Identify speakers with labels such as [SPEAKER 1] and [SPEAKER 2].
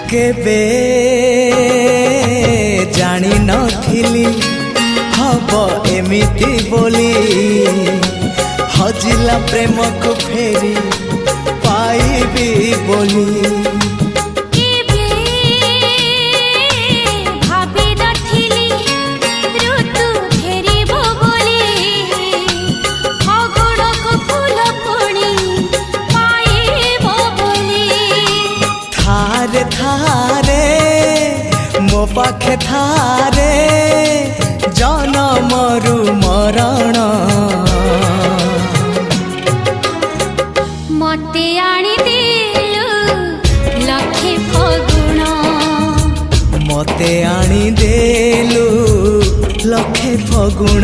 [SPEAKER 1] केबे जानी नथिली हब एमिति बोली हजिला प्रेम को फेरी पाइबी बोली मो पाखे थारे जनमरु मरण
[SPEAKER 2] मते आनी देलु लखे फगुण
[SPEAKER 1] मते आनी देलु लखे फगुण।